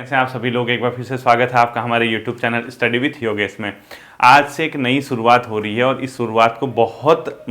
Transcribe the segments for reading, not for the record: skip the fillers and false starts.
कैसे हैं आप सभी लोग। एक बार फिर से स्वागत है आपका हमारे YouTube channel study with Yogesh में। आज से एक नई शुरुआत हो रही है और इस शुरुआत को बहुत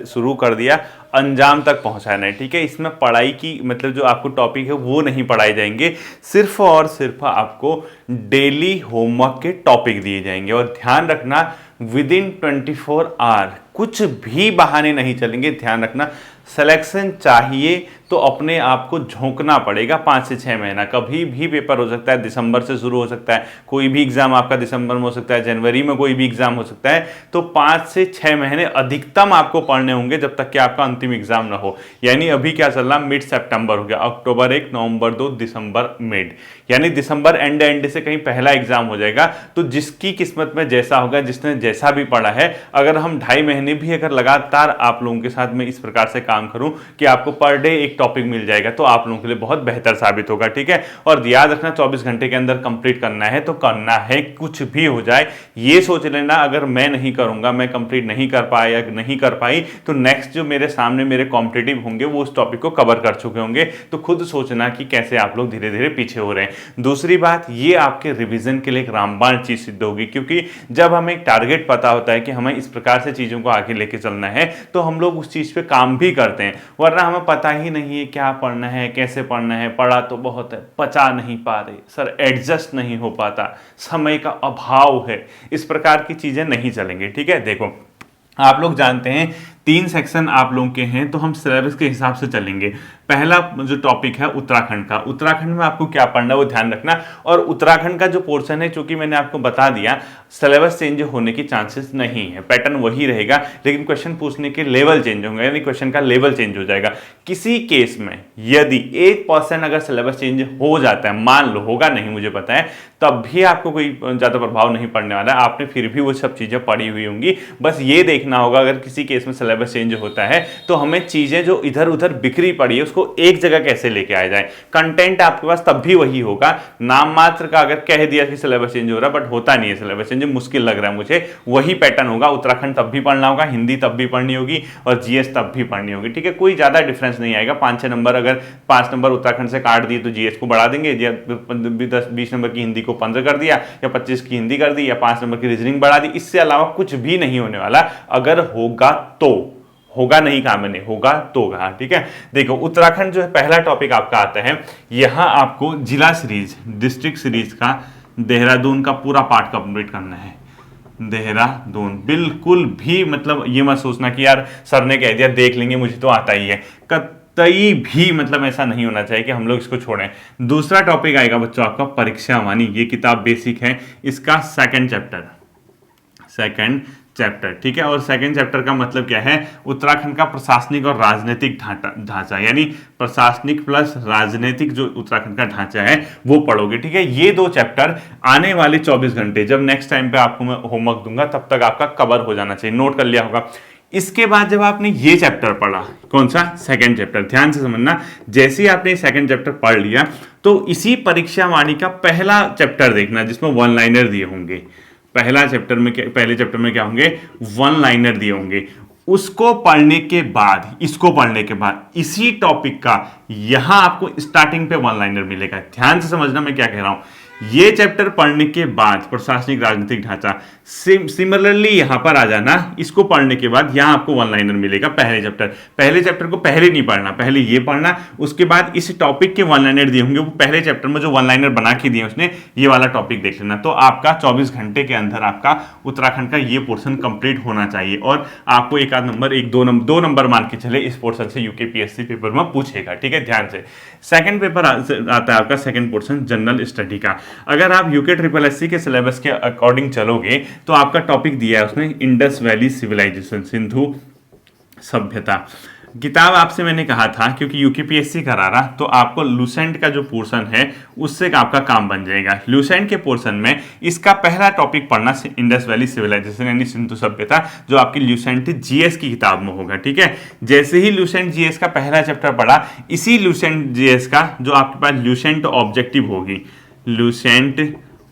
शुरू कर दिया, अंजाम तक पहुंचाना है। ठीक है, इसमें पढ़ाई की जो आपको टॉपिक है वो नहीं पढ़ाए जाएंगे, सिर्फ और सिर्फ आपको डेली होमवर्क के टॉपिक दिए जाएंगे। और ध्यान रखना, विद इन 24 आवर कुछ भी बहाने नहीं चलेंगे। ध्यान रखना, सिलेक्शन चाहिए तो अपने आप को झोंकना पड़ेगा। 5 से 6 महीना, कभी भी पेपर हो सकता है। दिसंबर से शुरू हो सकता है, कोई भी एग्जाम आपका दिसंबर में हो सकता है, जनवरी में कोई भी एग्जाम हो सकता है। तो 5 से 6 महीने अधिकतम आपको पढ़ने होंगे जब तक कि आपका अंतिम एग्जाम ना हो। यानी अभी क्या चल रहा, मिड सितंबर हो गया, अक्टूबर 1, नवंबर 2, दिसंबर मिड, यानी दिसंबर एंड से कहीं पहला एग्जाम हो जाएगा। तो जिसकी किस्मत में जैसा होगा, जिसने जैसा भी पढ़ा है, अगर हम 2.5 महीने भी अगर लगातार आप लोगों के साथ में इस प्रकार से काम करूं कि आपको पर डे एक टॉपिक मिल जाएगा, तो आप लोगों के लिए बहुत बेहतर साबित होगा। ठीक है, और याद रखना 24 घंटे के अंदर कंप्लीट करना है तो करना है, कुछ भी हो जाए। ये सोच लेना अगर मैं नहीं करूंगा, मैं कंप्लीट नहीं कर पाया या नहीं कर पाई, तो नेक्स्ट जो मेरे सामने मेरे कॉम्पिटिटिव होंगे वो उस टॉपिक को कवर कर चुके होंगे। तो खुद सोचना कि कैसे आप लोग धीरे धीरे पीछे हो रहे हैं। दूसरी बात, ये आपके रिवीजन के लिए एक रामबाण चीज सिद्ध होगी, क्योंकि जब हमें एक टारगेट पता होता है कि हमें इस प्रकार से चीजों को आगे लेके चलना है, तो हम लोग उस चीज पे काम भी करते हैं। वरना हमें पता ही नहीं है क्या पढ़ना है, कैसे पढ़ना है, पढ़ा तो बहुत है, पचा नहीं पा रहे सर, एडजस्ट नहीं हो पाता, समय का अभाव है, इस प्रकार की चीजें नहीं चलेंगी। ठीक है, देखो आप लोग जानते हैं 3 सेक्शन आप लोगों के हैं, तो हम सिलेबस के हिसाब से चलेंगे। पहला जो टॉपिक है उत्तराखंड का, उत्तराखंड में आपको क्या पढ़ना है वो ध्यान रखना। और उत्तराखंड का जो पोर्शन है, चूंकि मैंने आपको बता दिया, सिलेबस चेंज होने की चांसेस नहीं है, पैटर्न वही रहेगा, लेकिन क्वेश्चन पूछने के लेवल चेंज होंगे, यानी क्वेश्चन का लेवल चेंज हो जाएगा। किसी केस में यदि 1% अगर सिलेबस चेंज हो जाता है, मान लो, होगा नहीं मुझे पता है, तब भी आपको कोई ज्यादा प्रभाव नहीं पड़ने वाला है। आपने फिर भी वो सब चीजें पढ़ी हुई होंगी। बस ये देखना होगा, अगर किसी केस में सिलेबस चेंज होता है तो हमें चीजें जो इधर उधर बिखरी पड़ी है उसको एक जगह कैसे लेके आया जाए। कंटेंट आपके पास तब भी वही होगा, नाम मात्र का अगर कह दिया कि सिलेबस चेंज हो रहा है, बट होता नहीं है सिलेबस चेंज, मुश्किल लग रहा है मुझे, वही पैटर्न होगा। उत्तराखंड तब भी पढ़ना होगा, हिंदी तब भी पढ़नी होगी और जीएस तब भी पढ़नी होगी। ठीक है, कोई ज्यादा डिफरेंस नहीं आएगा। 5-6 नंबर, अगर 5 नंबर उत्तराखंड से काट दिए तो जीएस को बढ़ा देंगे, 10-20 नंबर की हिंदी को 15 कर दिया, या 25 की हिंदी कर दी, या 5 नंबर की रीजनिंग बढ़ा दी। इससे अलावा कुछ भी नहीं होने वाला। अगर होगा तो होगा, नहीं कहा मैंने, होगा तो कहा। ठीक है, देखो उत्तराखंड जो है पहला टॉपिक आपका आता है। यहां आपको जिला सीरीज, डिस्ट्रिक्ट सीरीज का देहरादून का पूरा पार्ट कंप्लीट करना है। देहरादून बिल्कुल भी ये मत सोचना कि यार सर ने कह दिया देख लेंगे, मुझे तो आता ही है, कतई भी ऐसा नहीं होना चाहिए कि हम लोग इसको छोड़ें। दूसरा टॉपिक आएगा बच्चों आपका परीक्षा वाणी। ये किताब बेसिक है, इसका सेकंड चैप्टर। ठीक है, और सेकंड चैप्टर का मतलब क्या है, उत्तराखंड का प्रशासनिक और राजनीतिक ढांचा, यानी प्रशासनिक प्लस राजनीतिक जो उत्तराखंड का ढांचा है वो पढ़ोगे। ठीक है, ये 2 चैप्टर आने वाले 24 घंटे, जब नेक्स्ट टाइम पे आपको मैं होमवर्क दूंगा तब तक आपका कवर हो जाना चाहिए, नोट कर लिया होगा। इसके बाद जब आपने ये चैप्टर पढ़ा, कौन सा, सेकंड चैप्टर, ध्यान से समझना, जैसे ही आपने सेकंड चैप्टर पढ़ लिया तो इसी परीक्षा वाणी का पहला चैप्टर देखना जिसमें 1 लाइनर दिए होंगे। पहले चैप्टर में क्या होंगे, 1 लाइनर दिए होंगे। उसको पढ़ने के बाद, इसको पढ़ने के बाद, इसी टॉपिक का यहां आपको स्टार्टिंग पे 1 लाइनर मिलेगा। ध्यान से समझना मैं क्या कह रहा हूं। ये चैप्टर पढ़ने के बाद प्रशासनिक राजनीतिक ढांचा, सिमिलरली यहां पर आ जाना, इसको पढ़ने के बाद यहां आपको 1 लाइनर मिलेगा। पहले चैप्टर को पहले नहीं पढ़ना, पहले ये पढ़ना, उसके बाद इस टॉपिक के 1 लाइनर दिए होंगे, वो पहले चैप्टर में जो 1 लाइनर बना के दिए उसने, ये वाला टॉपिक देख लेना। तो आपका 24 घंटे के अंदर आपका उत्तराखंड का ये पोर्शन कंप्लीट होना चाहिए। और आपको एक आध नंबर, 1-2 नंबर मान के चले, इस पोर्शन से यूकेपीएससी पेपर में पूछेगा। ठीक है, ध्यान से। सेकंड पेपर आता है आपका, सेकंड पोर्शन जनरल स्टडी का। अगर आप यूके ट्रिपल एससी के सिलेबस के अकॉर्डिंग चलोगे तो आपका टॉपिक दिया है उसने इंडस वैली सिविलाइजेशन, सिंधु सभ्यता। किताब आपसे मैंने कहा था क्योंकि यूकेपीएससी करा रहा, तो आपको लूसेंट का जो पोर्शन है उससे आपका काम बन जाएगा। लूसेंट के पोर्शन में इसका पहला टॉपिक पढ़ना इंडस वैली सिविलाइजेशन यानी सिंधु सभ्यता, जो आपकी लूसेंट जीएस की किताब में होगा। ठीक है, जैसे ही लूसेंट जीएस का पहला चैप्टर पढ़ा, इसी लूसेंट जीएस का जो आपके पास लूसेंट ऑब्जेक्टिव होगी, लूसेंट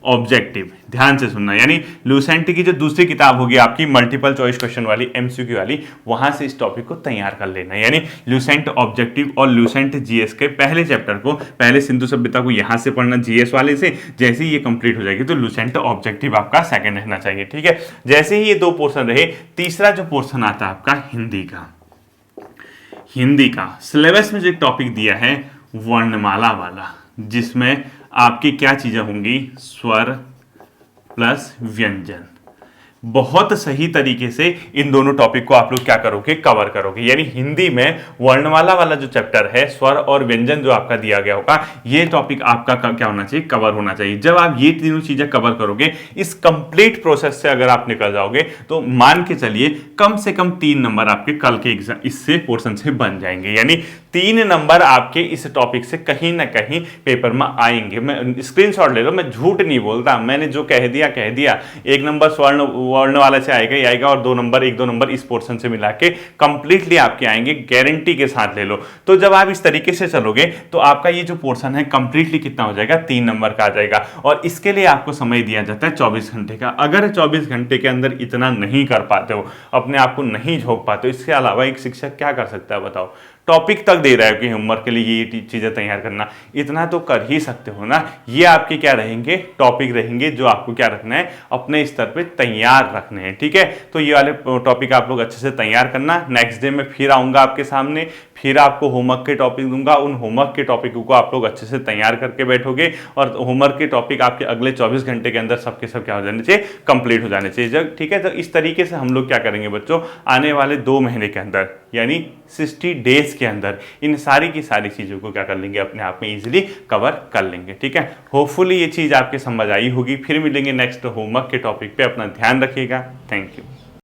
ऑब्जेक्टिव, ध्यान से सुनना, यानी लूसेंट की जो दूसरी किताब होगी आपकी मल्टीपल चॉइस क्वेश्चन वाली, एमसीक्यू वाली, वहां से इस टॉपिक को तैयार कर लेना। यानी लूसेंट ऑब्जेक्टिव और लूसेंट जीएस के पहले चैप्टर को, पहले सिंधु सभ्यता को यहां से पढ़ना जीएस वाले से, जैसे ही ये कंप्लीट हो जाएगी तो लूसेंट ऑब्जेक्टिव आपका सेकंड रहना चाहिए, ठीक है। जैसे ही ये दो पोर्शन रहे, तीसरा जो पोर्शन आता है आपका हिंदी का। हिंदी का सिलेबस में जो एक टॉपिक दिया है वर्णमाला वाला, जिसमें आपकी क्या चीजें होंगी, स्वर प्लस व्यंजन। बहुत सही तरीके से इन दोनों टॉपिक को आप लोग क्या करोगे, कवर करोगे। यानी हिंदी में वर्णमाला वाला जो चैप्टर है, स्वर और व्यंजन जो आपका दिया गया होगा, ये टॉपिक आपका क्या होना चाहिए, कवर होना चाहिए। जब आप ये तीनों चीजें कवर करोगे, इस कंप्लीट प्रोसेस से अगर आप निकल जाओगे तो मान के चलिए कम से कम 3 नंबर आपके कल के एग्जाम इससे पोर्शन से बन जाएंगे। यानी 3 नंबर आपके इस टॉपिक से कहीं ना कहीं पेपर में आएंगे। मैं स्क्रीनशॉट ले लो, मैं झूठ नहीं बोलता, मैंने जो कह दिया 1 नंबर वर्ण वाले से आएगा ही आएगा, और 2 नंबर 1-2 नंबर इस पोर्शन से मिला के कंप्लीटली आपके आएंगे, गारंटी के साथ ले लो। तो जब आप इस तरीके से चलोगे तो आपका ये जो पोर्शन है कंप्लीटली कितना हो जाएगा, 3 नंबर का आ जाएगा। और इसके लिए आपको समय दिया जाता है 24 घंटे का। अगर 24 घंटे के अंदर इतना नहीं कर पाते हो, अपने आप को नहीं झोंक पाते हो, इसके अलावा एक शिक्षक क्या कर सकता है बताओ। टॉपिक तक दे रहा है कि होमवर्क के लिए ये चीजें तैयार करना, इतना तो कर ही सकते हो ना। ये आपके क्या रहेंगे, टॉपिक रहेंगे जो आपको क्या रखना है, अपने स्तर पे तैयार रखने हैं, ठीक है। तो ये वाले टॉपिक आप लोग अच्छे से तैयार करना। नेक्स्ट डे में फिर आऊंगा आपके सामने, फिर आपको होमवर्क के टॉपिक दूंगा। उन होमवर्क के टॉपिक को आप लोग अच्छे से तैयार करके बैठोगे, और होमवर्क के टॉपिक आपके अगले 24 घंटे के अंदर सबके सब क्या हो जाने चाहिए, कंप्लीट हो जाने चाहिए, ठीक है। तो इस तरीके से हम लोग क्या करेंगे बच्चों, आने वाले 2 महीने के अंदर, यानी 60 डेज के अंदर इन सारी की सारी चीज़ों को क्या कर लेंगे, अपने आप में इजीली कवर कर लेंगे, ठीक है। होपफुली ये चीज़ आपके समझ आई होगी। फिर मिलेंगे नेक्स्ट होमवर्क के टॉपिक पे। अपना ध्यान रखिएगा। Thank you.